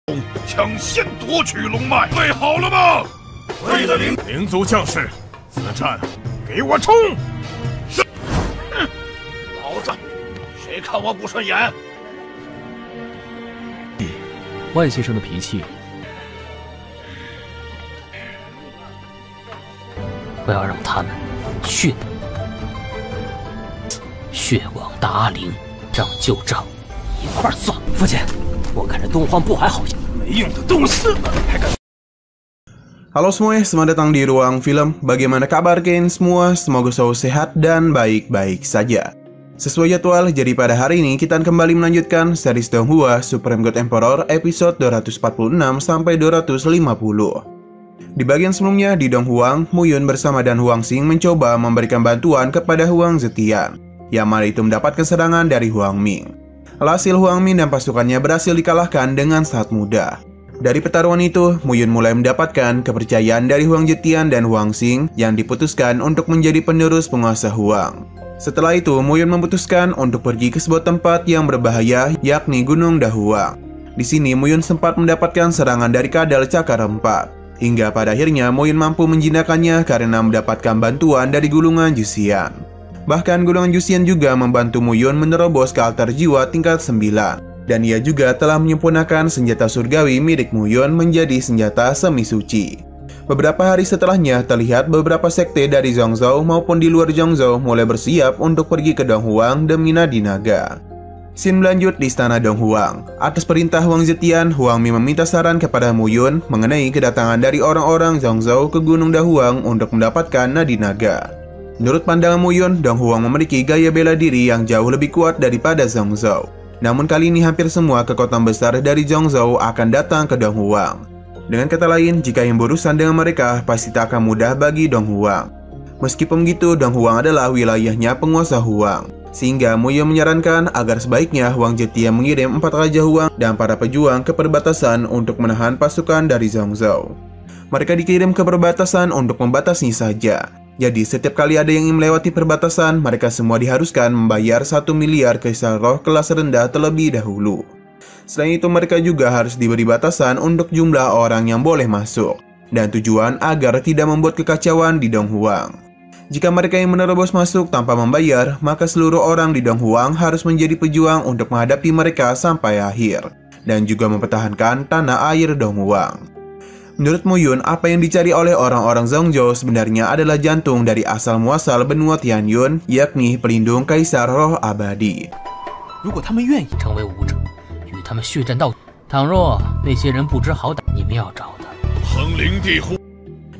抢先夺取龙脉，备好了吗？会的，灵族将士，此战给我冲！是。老子，谁看我不顺眼？万先生的脾气，不要让他们血往大陵，账就账，一块算。父亲，我看这东荒不还好像没用的东西，还敢。Halo semuanya, selamat datang di Ruang Film. Bagaimana kabar kalian semua? Semoga selalu sehat dan baik-baik saja. Sesuai jadwal, jadi pada hari ini kita akan kembali melanjutkan series Donghua Supreme God Emperor episode 246 sampai 250. Di bagian sebelumnya, di Dong Huang, Muyun bersama dan Huang Xing mencoba memberikan bantuan kepada Huang Zetian, yang mana itu mendapatkan serangan dari Huang Ming. Alhasil Huang Ming dan pasukannya berhasil dikalahkan dengan sangat mudah. Dari pertarungan itu, Muyun mulai mendapatkan kepercayaan dari Huang Zetian dan Huang Xing yang diputuskan untuk menjadi penerus penguasa Huang. Setelah itu, Muyun memutuskan untuk pergi ke sebuah tempat yang berbahaya, yakni Gunung Dahuang. Di sini, Muyun sempat mendapatkan serangan dari kadal Cakar 4. Hingga pada akhirnya Muyun mampu menjinakkannya karena mendapatkan bantuan dari Gulungan Jusian. Bahkan Gulungan Jusian juga membantu Muyun menerobos ke altar jiwa tingkat 9. Dan ia juga telah menyempurnakan senjata surgawi milik Muyun menjadi senjata semi suci. Beberapa hari setelahnya terlihat beberapa sekte dari Zhongzhou maupun di luar Zhongzhou mulai bersiap untuk pergi ke Donghuang demi Nadi Naga. Scene berlanjut di istana Donghuang. Atas perintah Huang Zetian, Huang Ming meminta saran kepada Muyun mengenai kedatangan dari orang-orang Zhongzhou ke Gunung Dahuang untuk mendapatkan Nadi Naga. Menurut pandangan Muyun, Donghuang memiliki gaya bela diri yang jauh lebih kuat daripada Zhongzhou. Namun kali ini hampir semua kekuatan besar dari Zhongzhou akan datang ke Donghuang. Dengan kata lain, jika yang berurusan dengan mereka pasti tak akan mudah bagi Donghuang. Meskipun begitu, Donghuang adalah wilayahnya penguasa Huang. Sehingga Muyun menyarankan agar sebaiknya Huang Zetian mengirim 4 raja Huang dan para pejuang ke perbatasan untuk menahan pasukan dari Zhongzhou. Mereka dikirim ke perbatasan untuk membatasi saja. Jadi setiap kali ada yang ingin melewati perbatasan, mereka semua diharuskan membayar 1 miliar kristal roh kelas rendah terlebih dahulu. Selain itu mereka juga harus diberi batasan untuk jumlah orang yang boleh masuk. Dan tujuan agar tidak membuat kekacauan di Donghuang. Jika mereka yang menerobos masuk tanpa membayar, maka seluruh orang di Donghuang harus menjadi pejuang untuk menghadapi mereka sampai akhir. Dan juga mempertahankan tanah air Donghuang. Menurut Muyun, apa yang dicari oleh orang-orang Zhongzhou sebenarnya adalah jantung dari asal muasal benua Tianyun, yakni pelindung Kaisar Roh Abadi. 如果他们愿意成为武者，与他们血战到底。倘若那些人不知好歹，你们要找的。横灵地虎。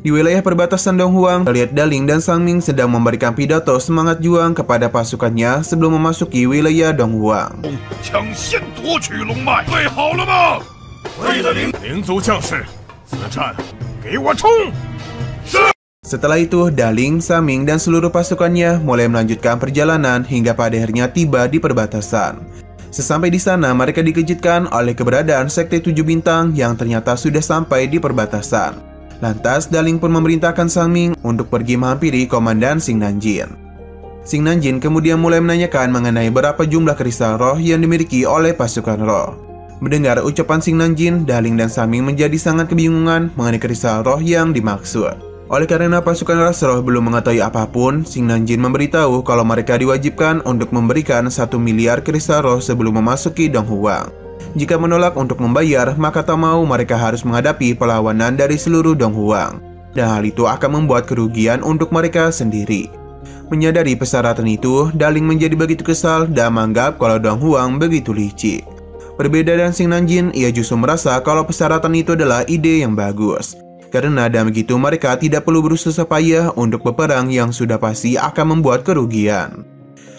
Di wilayah perbatasan Donghuang, terlihat Daling dan Sang Ming sedang memberikan pidato semangat juang kepada pasukannya sebelum memasuki wilayah Donghuang. 抢先夺取龙脉，备好了吗？会的，灵族将士，此战给我冲！是。 Setelah itu, Daling, Sang Ming, dan seluruh pasukannya mulai melanjutkan perjalanan hingga pada akhirnya tiba di perbatasan. Sesampai di sana, mereka dikejutkan oleh keberadaan Sekte 7 Bintang yang ternyata sudah sampai di perbatasan. Lantas, Daling pun memerintahkan Sang Ming untuk pergi menghampiri Komandan Xing Nanjin. Xing Nanjin kemudian mulai menanyakan mengenai berapa jumlah kristal roh yang dimiliki oleh pasukan roh. Mendengar ucapan Xing Nanjin, Daling dan Sang Ming menjadi sangat kebingungan mengenai kristal roh yang dimaksud. Oleh karena pasukan ras roh belum mengetahui apapun, Xing Nanjin memberitahu kalau mereka diwajibkan untuk memberikan 1 miliar kristal roh sebelum memasuki Donghuang. Jika menolak untuk membayar, maka tak mau mereka harus menghadapi perlawanan dari seluruh Donghuang. Dan hal itu akan membuat kerugian untuk mereka sendiri. Menyadari persyaratan itu, Daling menjadi begitu kesal dan menganggap kalau Donghuang begitu licik. Berbeda dengan Xing Nanjin, ia justru merasa kalau persyaratan itu adalah ide yang bagus. Karena dengan begitu mereka tidak perlu berusaha payah untuk berperang yang sudah pasti akan membuat kerugian.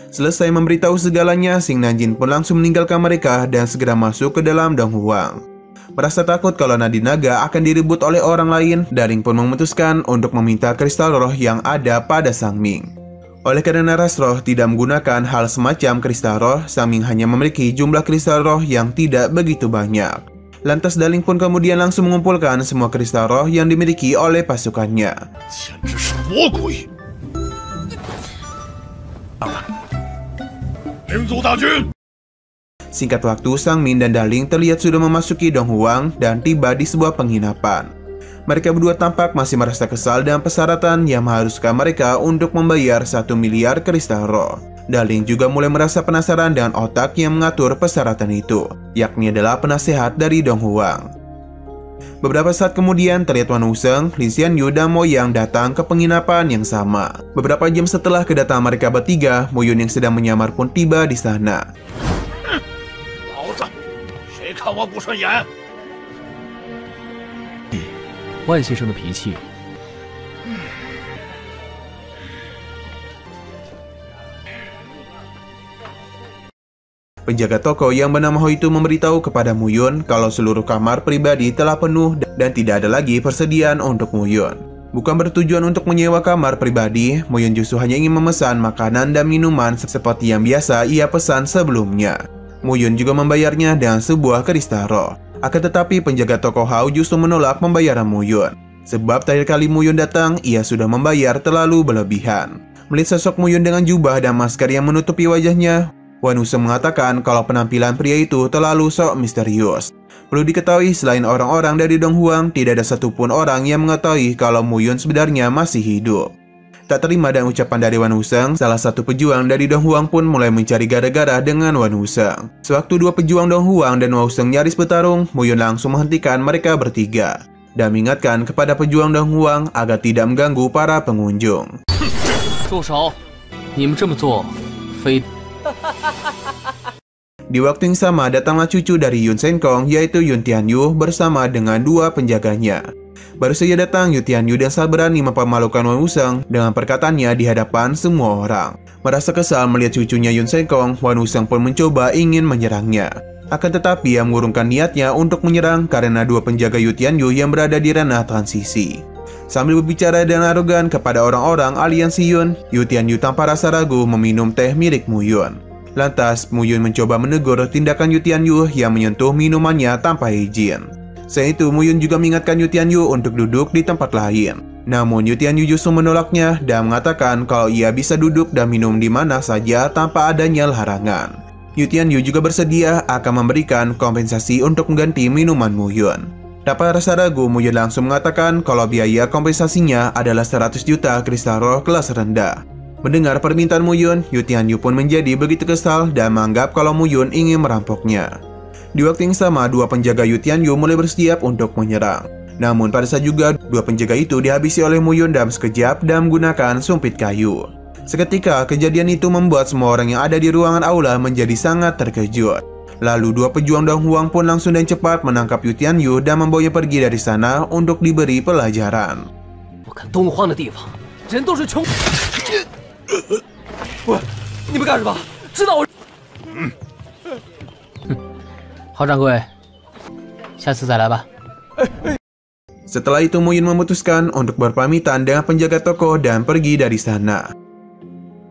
Selesai memberitahu segalanya, Xing Nanjin pun langsung meninggalkan mereka dan segera masuk ke dalam Donghuang. Merasa takut kalau Nadi Naga akan direbut oleh orang lain, Daling pun memutuskan untuk meminta kristal roh yang ada pada Sang Ming. Oleh karena ras roh tidak menggunakan hal semacam kristal roh, Sang Ming hanya memiliki jumlah kristal roh yang tidak begitu banyak. Lantas Daling pun kemudian langsung mengumpulkan semua kristal roh yang dimiliki oleh pasukannya. Singkat waktu, Sang Min dan Daling terlihat sudah memasuki Dong Huang dan tiba di sebuah penginapan. Mereka berdua tampak masih merasa kesal dengan persyaratan yang mengharuskan mereka untuk membayar 1 miliar kristal roh. Daling juga mulai merasa penasaran dengan otak yang mengatur persyaratan itu, yakni adalah penasehat dari Dong Huang. Beberapa saat kemudian terlihat Wan Wuseng, Lin Xianyu, dan Mo Yang datang ke penginapan yang sama. Beberapa jam setelah kedatangan mereka bertiga, Mo Yun yang sedang menyamar pun tiba di sana. 看我不顺眼！万先生的脾气。Penjaga toko yang bernama Ho itu memberitahu kepada Mo Yun kalau seluruh kamar pribadi telah penuh dan tidak ada lagi persediaan untuk Mo Yun. Bukan bertujuan untuk menyewa kamar pribadi, Mo Yun justru hanya ingin memesan makanan dan minuman seperti yang biasa ia pesan sebelumnya. Mo Yun juga membayarnya dengan sebuah kristal roh. Akan tetapi penjaga toko Hao justru menolak pembayaran Mo Yun. Sebab terakhir kali Mo Yun datang, ia sudah membayar terlalu berlebihan. Melihat sosok Mo Yun dengan jubah dan masker yang menutupi wajahnya, Wan Wuseng mengatakan kalau penampilan pria itu terlalu sok misterius. Perlu diketahui, selain orang-orang dari Dong Huang, tidak ada satupun orang yang mengetahui kalau Mo Yun sebenarnya masih hidup. Tak terima dengan ucapan dari Wan Wuseng, salah satu pejuang dari Dong Huang pun mulai mencari gara-gara dengan Wan Wuseng. Sewaktu dua pejuang Dong Huang dan Wan Wuseng nyaris bertarung, Mo Yun langsung menghentikan mereka bertiga dan mengingatkan kepada pejuang Dong Huang agar tidak mengganggu para pengunjung. 住手！你们这么做，非 Di waktu yang sama, datanglah cucu dari Yun Senkong, yaitu Yun Tianyu bersama dengan dua penjaganya. Baru saja datang, Yun Tianyu dan sangat berani mempermalukan Wan Wuseng dengan perkataannya di hadapan semua orang. Merasa kesal melihat cucunya Yun Senkong, Wan Wuseng pun mencoba ingin menyerangnya. Akan tetapi ia mengurungkan niatnya untuk menyerang karena dua penjaga Yun Tianyu yang berada di ranah transisi. Sambil berbicara dengan arogan kepada orang-orang aliansi Yun, Yun Tianyu tanpa rasa ragu meminum teh milik Mo Yun. Lantas, Mo Yun mencoba menegur tindakan Yun Tianyu yang menyentuh minumannya tanpa izin. Selain itu, Mo Yun juga mengingatkan Yun Tianyu untuk duduk di tempat lain. Namun, Yun Tianyu justru menolaknya dan mengatakan kalau ia bisa duduk dan minum di mana saja tanpa adanya larangan. Yun Tianyu juga bersedia akan memberikan kompensasi untuk mengganti minuman Mo Yun. Tanpa rasa ragu, Mo Yun langsung mengatakan kalau biaya kompensasinya adalah 100 juta kristal roh kelas rendah. Mendengar permintaan Mo Yun, Yun Tianyu pun menjadi begitu kesal dan menganggap kalau Mo Yun ingin merampoknya. Di waktu yang sama, dua penjaga Yun Tianyu mulai bersiap untuk menyerang. Namun pada saat juga, dua penjaga itu dihabisi oleh Mo Yun dalam sekejap dan menggunakan sumpit kayu. Seketika, kejadian itu membuat semua orang yang ada di ruangan aula menjadi sangat terkejut. Lalu dua pejuang Dong Huang pun langsung dan cepat menangkap Yun Tianyu dan membawanya pergi dari sana untuk diberi pelajaran. 我看东荒的地方，人都是穷。喂，你们干什么？知道我？郝掌柜，下次再来吧。 Setelah itu, Mo Yun memutuskan untuk berpamitan dengan penjaga toko dan pergi dari sana.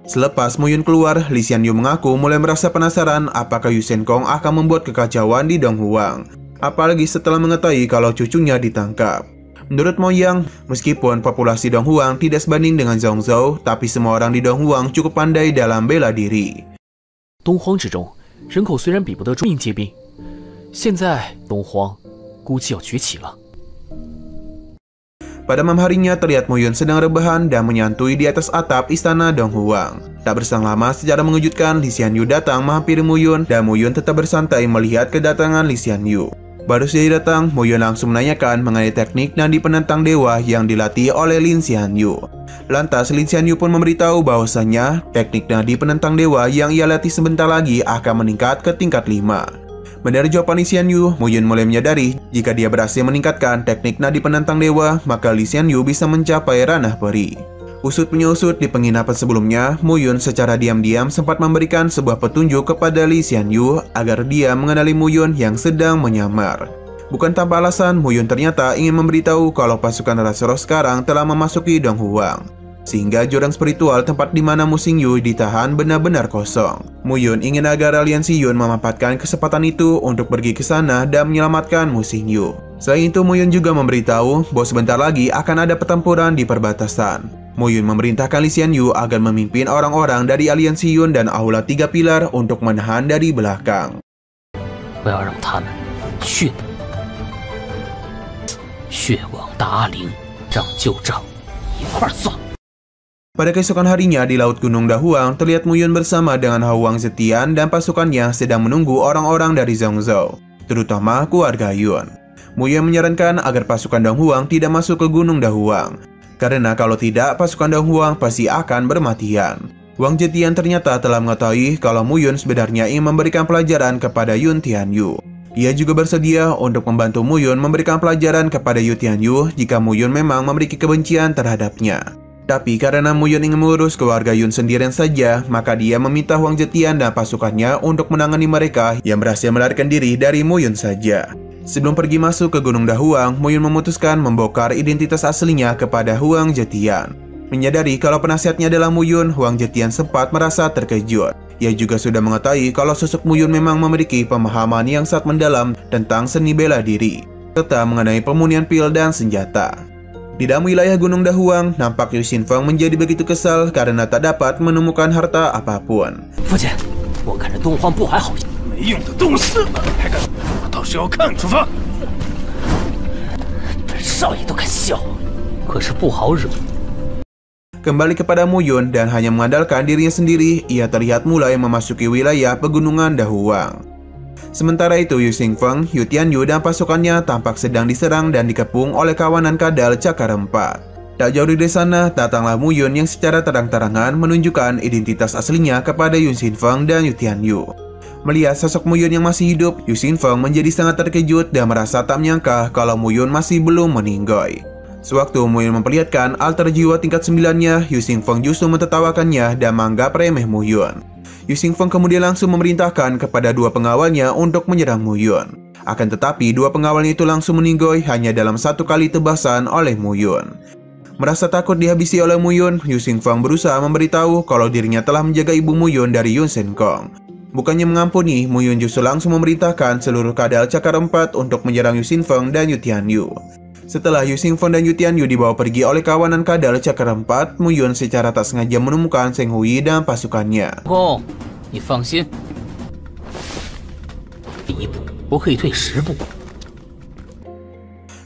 Selepas Mo Yun keluar, Li Xianyu mengaku mulai merasa penasaran apakah Yun Senkong akan membuat kekacauan di Dong Huang. Apalagi setelah mengetahui kalau cucunya ditangkap. Menurut Mo Yang, meskipun populasi Dong Huang tidak sebanding dengan Zhongzhou, tapi semua orang di Dong Huang cukup pandai dalam bela diri. 东荒之中，人口虽然比不得中印皆兵，现在东荒估计要崛起了。 Pada malam harinya, terlihat Mo Yun sedang rebahan dan menyantui di atas atap istana Dong Huang. Tak berselang lama, secara mengejutkan, Li Xianyu datang menghampiri Mo Yun dan Mo Yun tetap bersantai melihat kedatangan Li Xianyu. Baru saja datang, Mo Yun langsung menanyakan mengenai teknik nadi penentang dewa yang dilatih oleh Lin Xianyu. Lantas, Lin Xianyu pun memberitahu bahwasanya teknik nadi penentang dewa yang ia latih sebentar lagi akan meningkat ke tingkat 5. Mendengar jawaban Li Xianyu, Mo Yun mulai menyadari jika dia berhasil meningkatkan teknik nadi penentang dewa, maka Li Xianyu bisa mencapai ranah peri. Usut punya usut, di penginapan sebelumnya, Mo Yun secara diam-diam sempat memberikan sebuah petunjuk kepada Li Xianyu agar dia mengenali Mo Yun yang sedang menyamar. Bukan tanpa alasan, Mo Yun ternyata ingin memberitahu kalau pasukan Rasa Roh sekarang telah memasuki Dong Huang. Sehingga jurang spiritual tempat di mana Mu Xingyu ditahan benar-benar kosong. Mo Yun ingin agar aliansi Yun memanfaatkan kesempatan itu untuk pergi ke sana dan menyelamatkan Mu Xingyu. Selain itu, Mo Yun juga memberitahu bahwa sebentar lagi akan ada pertempuran di perbatasan. Mo Yun memerintahkan Li Xianyu agar memimpin orang-orang dari aliansi Yun dan Aula Tiga Pilar untuk menahan dari belakang. 我要让他们血往达陵，让旧账一块算。 Pada keesokan harinya di Laut Gunung Dahuang, terlihat Mu Yun bersama dengan Hwang Zetian dan pasukannya sedang menunggu orang-orang dari Zhongzhou, terutama keluarga Yun. Mu Yun menyarankan agar pasukan Dong Huang tidak masuk ke Gunung Dahuang, karena kalau tidak pasukan Dong Huang pasti akan bermatian. Hwang Zetian ternyata telah mengetahui kalau Mu Yun sebenarnya ingin memberikan pelajaran kepada Yun Tianyu. Ia juga bersedia untuk membantu Mu Yun memberikan pelajaran kepada Yun Tianyu jika Mu Yun memang memiliki kebencian terhadapnya. Tapi karena Mu Yun ingin mengurus keluarga Yun sendirian saja, maka dia meminta Hwang Zetian dan pasukannya untuk menangani mereka yang berhasil melarikan diri dari Mu Yun saja. Sebelum pergi masuk ke Gunung Dahuang, Mu Yun memutuskan membongkar identitas aslinya kepada Hwang Zetian. Menyadari kalau penasihatnya adalah Mu Yun, Hwang Zetian sempat merasa terkejut. Ia juga sudah mengetahui kalau sosok Mu Yun memang memiliki pemahaman yang sangat mendalam tentang seni bela diri, serta mengenai pemurnian pil dan senjata. Di dalam wilayah Gunung Dahuang, nampak Yu Xinfeng menjadi begitu kesal karena tak dapat menemukan harta apapun. 父亲，我看着东荒不还好，没用的东西，还敢！我倒是要看出发。这少爷都敢笑，可是不好惹。 Kembali kepada Mu Yun dan hanya mengandalkan dirinya sendiri, ia terlihat mulai memasuki wilayah pegunungan Dahuang. Sementara itu, Yu Xinfeng, Yu Tianyu dan pasukannya tampak sedang diserang dan dikepung oleh kawanan kadal Cakar 4. Tak jauh dari sana, datanglah Mu Yun yang secara terang-terangan menunjukkan identitas aslinya kepada Yu Xinfeng dan Yu Tianyu. Melihat sosok Mu Yun yang masih hidup, Yu Xinfeng menjadi sangat terkejut dan merasa tak menyangka kalau Mu Yun masih belum meninggoy. Sewaktu Mu Yun memperlihatkan alter jiwa tingkat 9-nya, Yu Xinfeng justru mentertawakannya dan menganggap remeh Mu Yun. Yu Xinfeng kemudian langsung memerintahkan kepada dua pengawalnya untuk menyerang Mu Yun. Akan tetapi dua pengawalnya itu langsung meninggoy hanya dalam satu kali tebasan oleh Mu Yun. Merasa takut dihabisi oleh Mu Yun, Yu Xinfeng berusaha memberitahu kalau dirinya telah menjaga ibu Mu Yun dari Yun Senkong. Bukannya mengampuni, Mu Yun justru langsung memerintahkan seluruh kadal Cakar 4 untuk menyerang Yu Xinfeng dan Yu Tianyu. Setelah Yu Xinfeng dan Yu Tianyu dibawa pergi oleh kawanan kadal Cakar 4, Mu Yun secara tak sengaja menemukan Zheng Hui dan pasukannya. Gong, 你放心，一步不会退10步。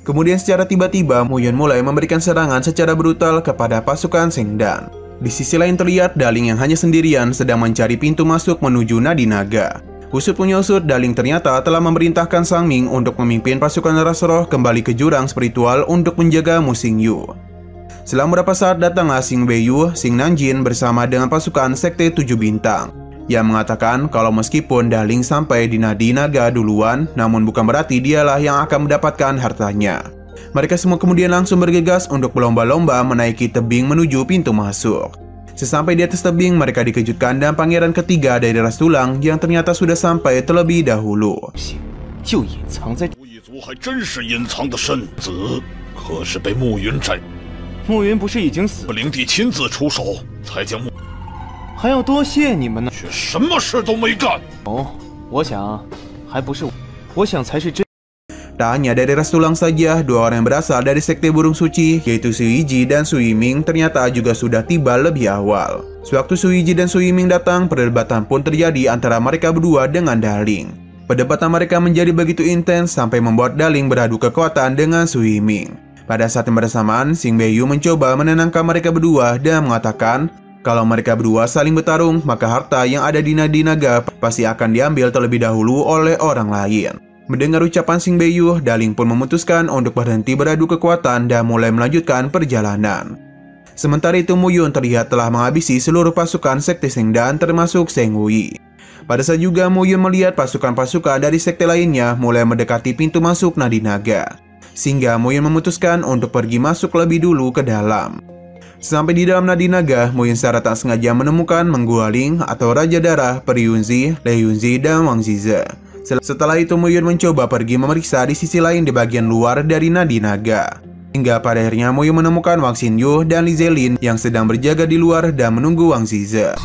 Kemudian secara tiba-tiba, Mu Yun mulai memberikan serangan secara brutal kepada pasukan Sengdan. Di sisi lain terlihat Daling yang hanya sendirian sedang mencari pintu masuk menuju Nadi Naga. Usut punya usut, Daling ternyata telah memerintahkan Sang Ming untuk memimpin pasukan Ras Roh kembali ke jurang spiritual untuk menjaga Mu Xingyu. Setelah beberapa saat datanglah Xing Beiyu, Xing Nanjin bersama dengan pasukan Sekte 7 Bintang. Yang mengatakan kalau meskipun Daling sampai di Nadi Naga duluan, namun bukan berarti dialah yang akan mendapatkan hartanya. Mereka semua kemudian langsung bergegas untuk berlomba-lomba menaiki tebing menuju pintu masuk. Sesampai di atas tebing, mereka dikejutkan dan pangeran ketiga dari Ras Tulang yang ternyata sudah sampai terlebih dahulu. 就隐藏在一族还真是隐藏的深，子可是被慕云斩，慕云不是已经死了，灵帝亲自出手，才将慕，还要多谢你们呢。却什么事都没干。哦，我想还不是我想才是真。 Tak hanya dari Ras Tulang saja, dua orang yang berasal dari Sekte Burung Suci, yaitu Su Yiji dan Su Yiming, ternyata juga sudah tiba lebih awal. Sewaktu Su Yiji dan Su Yiming datang, perdebatan pun terjadi antara mereka berdua dengan Daling. Perdebatan mereka menjadi begitu intens sampai membuat Daling beradu kekuatan dengan Su Yiming. Pada saat yang bersamaan, Xing Beiyu mencoba menenangkan mereka berdua dan mengatakan kalau mereka berdua saling bertarung, maka harta yang ada di Nadi Naga pasti akan diambil terlebih dahulu oleh orang lain. Mendengar ucapan Xing Beiyu, Daling pun memutuskan untuk berhenti beradu kekuatan dan mulai melanjutkan perjalanan. Sementara itu, Mu Yun terlihat telah menghabisi seluruh pasukan Sekte Sengdan termasuk Zheng Hui. Pada saat juga Mu Yun melihat pasukan-pasukan dari sekte lainnya mulai mendekati pintu masuk Nadi Naga. Sehingga Mu Yun memutuskan untuk pergi masuk lebih dulu ke dalam. Sampai di dalam Nadi Naga, Mu Yun secara tak sengaja menemukan Menggualing atau Raja Darah, Peri Yunzi, Lei Yunzi, dan Wang Zize. Setelah itu Mu Yun mencoba pergi memeriksa di sisi lain di bagian luar dari Nadi Naga. Hingga pada akhirnya Mu Yun menemukan Wang Xinyu dan Li Zelin yang sedang berjaga di luar dan menunggu Wang Zize.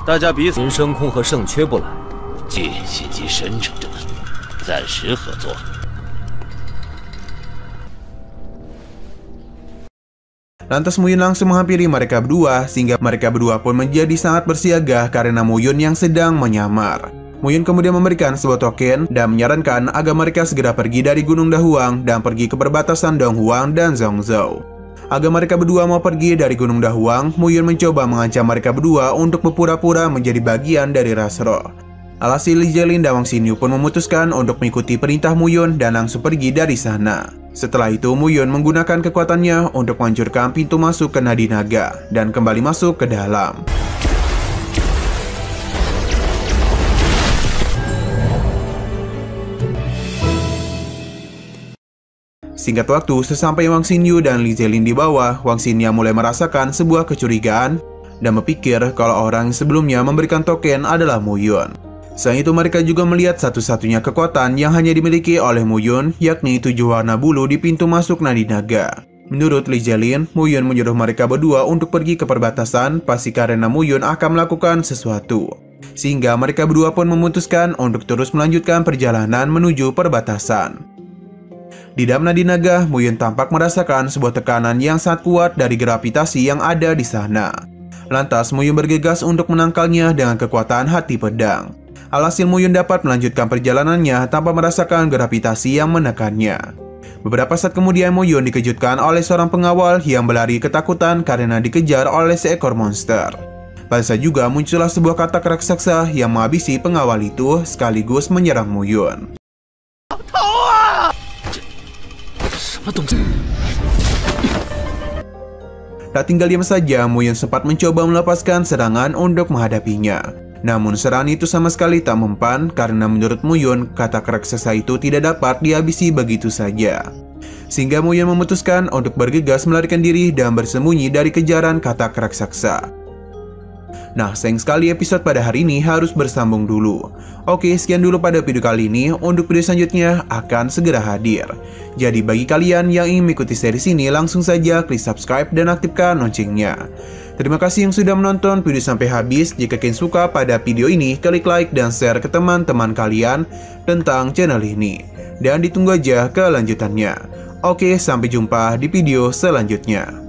大家彼此人生空和圣缺不来，界限及神圣之门，暂时合作。 Lantas Mu Yun langsung menghampiri mereka berdua, sehingga mereka berdua pun menjadi sangat bersiaga karena Mu Yun yang sedang menyamar. Muyun kemudian memberikan sebuah token dan menyarankan agar mereka segera pergi dari Gunung Dahuang dan pergi ke perbatasan Donghuang dan Zhongzhou. Agar mereka berdua mau pergi dari Gunung Dahuang, Muyun mencoba mengancam mereka berdua untuk berpura-pura menjadi bagian dari ras roh. Alhasil Li Jielin dan Wang Xinyu pun memutuskan untuk mengikuti perintah Muyun dan langsung pergi dari sana. Setelah itu, Muyun menggunakan kekuatannya untuk menghancurkan pintu masuk ke Nadi Naga dan kembali masuk ke dalam. Singkat waktu, sesampai Wang Xinyu dan Li Jielin di bawah, Wang Xinyu mulai merasakan sebuah kecurigaan dan berpikir kalau orang yang sebelumnya memberikan token adalah Muyun. Selain itu, mereka juga melihat satu-satunya kekuatan yang hanya dimiliki oleh Muyun, yakni 7 warna bulu di pintu masuk Nadi Naga. Menurut Li Jielin, Muyun menyuruh mereka berdua untuk pergi ke perbatasan pasti karena Muyun akan melakukan sesuatu. Sehingga mereka berdua pun memutuskan untuk terus melanjutkan perjalanan menuju perbatasan. Di dalam Nadi Naga, Muyun tampak merasakan sebuah tekanan yang sangat kuat dari gravitasi yang ada di sana. Lantas, Muyun bergegas untuk menangkalnya dengan kekuatan hati pedang. Alhasil, Muyun dapat melanjutkan perjalanannya tanpa merasakan gravitasi yang menekannya. Beberapa saat kemudian, Muyun dikejutkan oleh seorang pengawal yang berlari ketakutan karena dikejar oleh seekor monster. Pada saat juga muncullah sebuah katak raksasa yang menghabisi pengawal itu sekaligus menyerang Muyun. Tak tinggal diam saja, Muyun sempat mencoba melepaskan serangan untuk menghadapinya. Namun serangan itu sama sekali tak mempan karena menurut Muyun, katak raksasa itu tidak dapat dihabisi begitu saja. Sehingga Muyun memutuskan untuk bergegas melarikan diri dan bersembunyi dari kejaran katak raksasa. Nah, sayang sekali episode pada hari ini harus bersambung dulu. Oke, sekian dulu pada video kali ini. Untuk video selanjutnya akan segera hadir. Jadi bagi kalian yang ingin mengikuti series ini, langsung saja klik subscribe dan aktifkan loncengnya. Terima kasih yang sudah menonton video sampai habis. Jika kalian suka pada video ini, klik like dan share ke teman-teman kalian tentang channel ini. Dan ditunggu aja kelanjutannya. Oke, sampai jumpa di video selanjutnya.